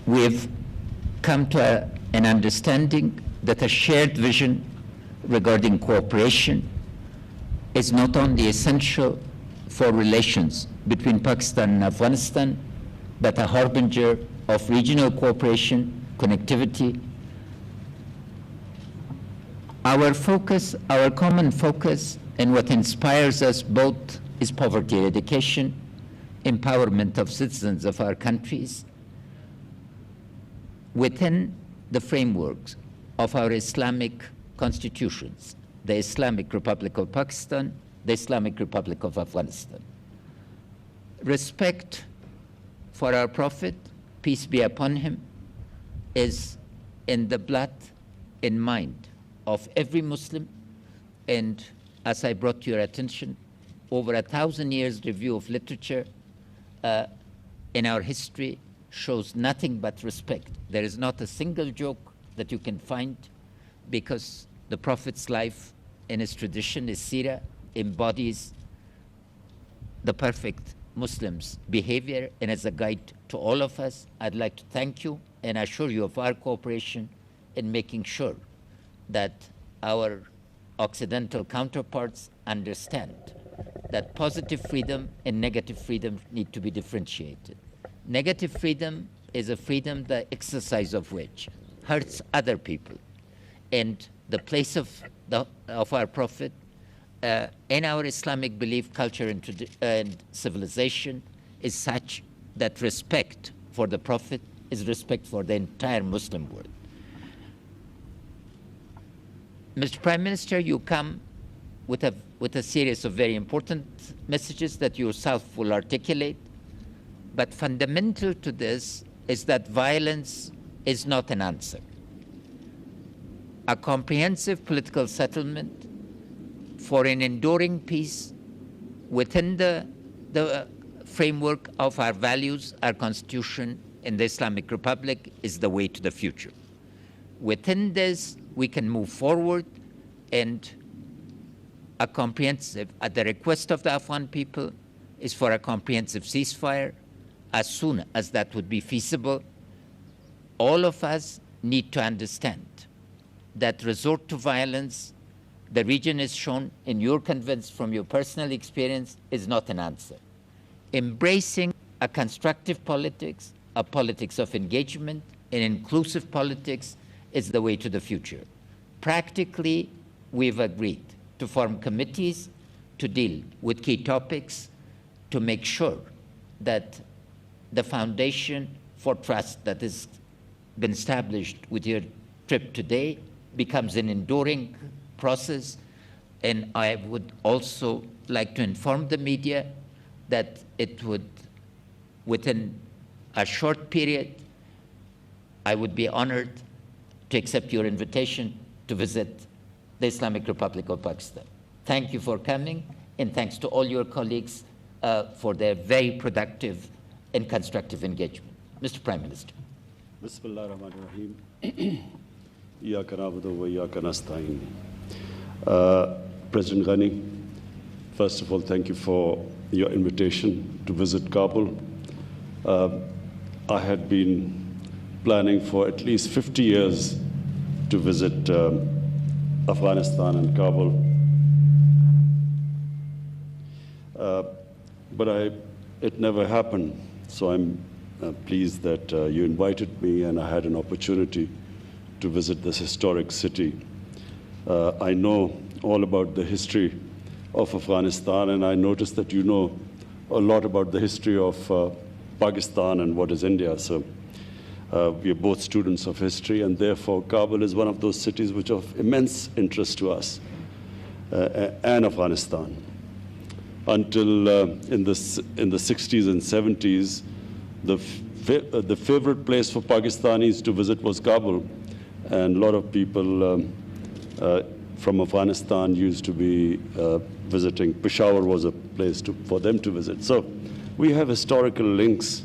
we've come to an understanding that a shared vision regarding cooperation is not only essential for relations between Pakistan and Afghanistan, but a harbinger of regional cooperation, connectivity. Our focus, our common focus, and what inspires us both is poverty eradication, empowerment of citizens of our countries within the frameworks of our Islamic constitutions, the Islamic Republic of Pakistan, the Islamic Republic of Afghanistan. Respect for our Prophet, peace be upon him, is in the blood and mind of every Muslim. And as I brought to your attention, over 1,000 years review of literature in our history shows nothing but respect. There is not a single joke that you can find, because the Prophet's life and his tradition, his seerah, embodies the perfect Muslim's behavior, and as a guide to all of us, I'd like to thank you and assure you of our cooperation in making sure that our Occidental counterparts understand that positive freedom and negative freedom need to be differentiated. Negative freedom is a freedom, the exercise of which hurts other people. And the place of our Prophet in our Islamic belief, culture, and civilization is such that respect for the Prophet is respect for the entire Muslim world. Mr. Prime Minister, you come with a series of very important messages that you yourself will articulate, but fundamental to this is that violence is not an answer. A comprehensive political settlement for an enduring peace within the framework of our values, our constitution, and the Islamic Republic is the way to the future. Within this, we can move forward, and a comprehensive, at the request of the Afghan people, is for a comprehensive ceasefire as soon as that would be feasible. All of us need to understand that resort to violence, the region is shown, and you're convinced from your personal experience, is not an answer. Embracing a constructive politics, a politics of engagement, an inclusive politics is the way to the future. Practically, we've agreed to form committees to deal with key topics to make sure that the foundation for trust that has been established with your trip today becomes an enduring process. And I would also like to inform the media that it would, within a short period, I would be honored to accept your invitation to visit the Islamic Republic of Pakistan. Thank you for coming, and thanks to all your colleagues for their very productive and constructive engagement. Mr. Prime Minister. Bismillah ar-Rahman ar-Rahim. Iyaka na'budu wa iyaka nasta'in. President Ghani, first of all, thank you for your invitation to visit Kabul. I had been planning for at least 50 years to visit Afghanistan and Kabul. But it never happened. So I'm pleased that you invited me and I had an opportunity to visit this historic city. I know all about the history of Afghanistan, and I noticed that you know a lot about the history of Pakistan and what is India. So we are both students of history, and therefore Kabul is one of those cities which are of immense interest to us and Afghanistan. Until in the 60s and 70s, the favorite place for Pakistanis to visit was Kabul, and a lot of people from Afghanistan used to be visiting. Peshawar was a place for them to visit. So we have historical links,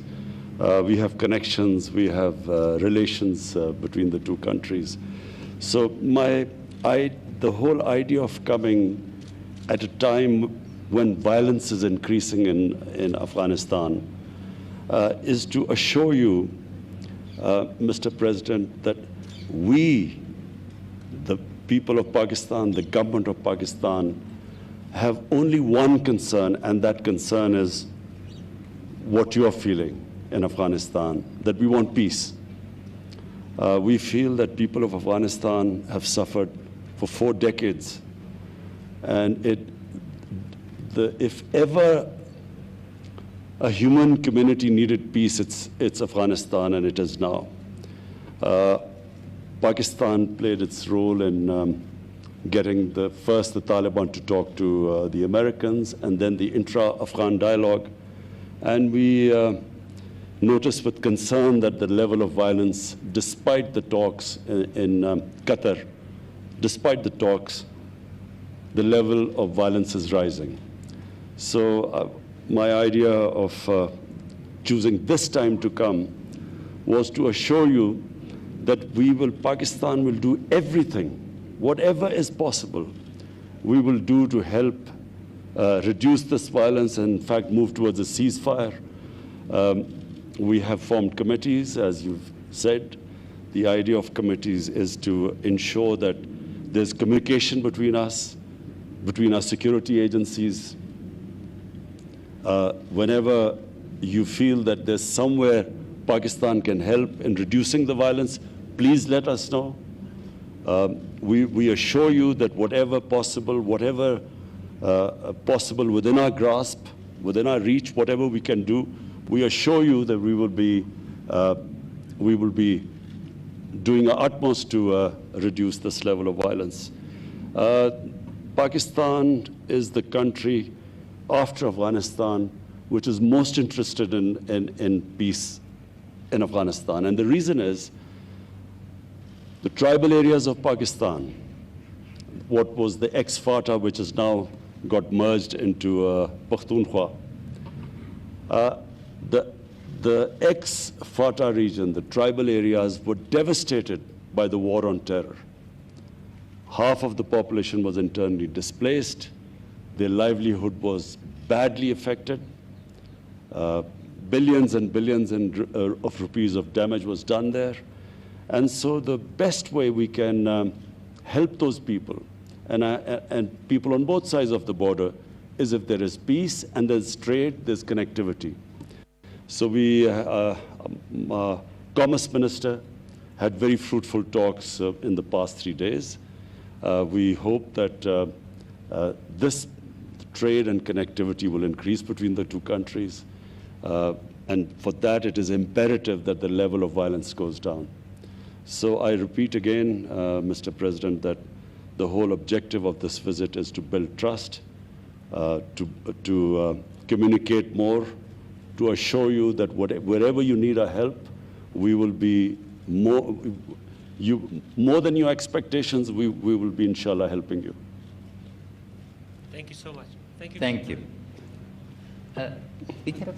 we have connections, we have relations between the two countries. So the whole idea of coming at a time when violence is increasing in Afghanistan is to assure you Mr. President, that we, the people of Pakistan, the government of Pakistan, have only one concern, and that concern is what you are feeling in Afghanistan, that we want peace. We feel that people of Afghanistan have suffered for 4 decades, and if ever a human community needed peace, it's Afghanistan, and it is now. Pakistan played its role in getting the Taliban to talk to the Americans, and then the intra-Afghan dialogue. And we noticed with concern that the level of violence, despite the talks in Qatar, despite the talks, the level of violence is rising. So my idea of choosing this time to come was to assure you that Pakistan will do everything, whatever is possible, we will do to help reduce this violence and, in fact, move towards a ceasefire. We have formed committees, as you've said. The idea of committees is to ensure that there's communication between us, between our security agencies. Whenever you feel that there's somewhere Pakistan can help in reducing the violence, please let us know. We assure you that whatever possible within our grasp, within our reach, whatever we can do, we assure you that we will be doing our utmost to reduce this level of violence. Pakistan is the country after Afghanistan which is most interested in peace in Afghanistan. And the reason is the tribal areas of Pakistan, what was the ex-FATA, which has now got merged into Pakhtunkhwa. The ex-FATA region, the tribal areas, were devastated by the war on terror. Half of the population was internally displaced. Their livelihood was badly affected. Billions and billions of rupees of damage was done there. And so the best way we can help those people, and people on both sides of the border, is if there is peace and there's trade, there's connectivity. So Commerce Minister had very fruitful talks in the past 3 days. We hope that this trade and connectivity will increase between the two countries. And for that, it is imperative that the level of violence goes down. So I repeat again, Mr. President, that the whole objective of this visit is to build trust, to communicate more, to assure you that wherever you need our help, we will be more than your expectations, we will be, inshallah, helping you. Thank you so much. Thank you. Thank you.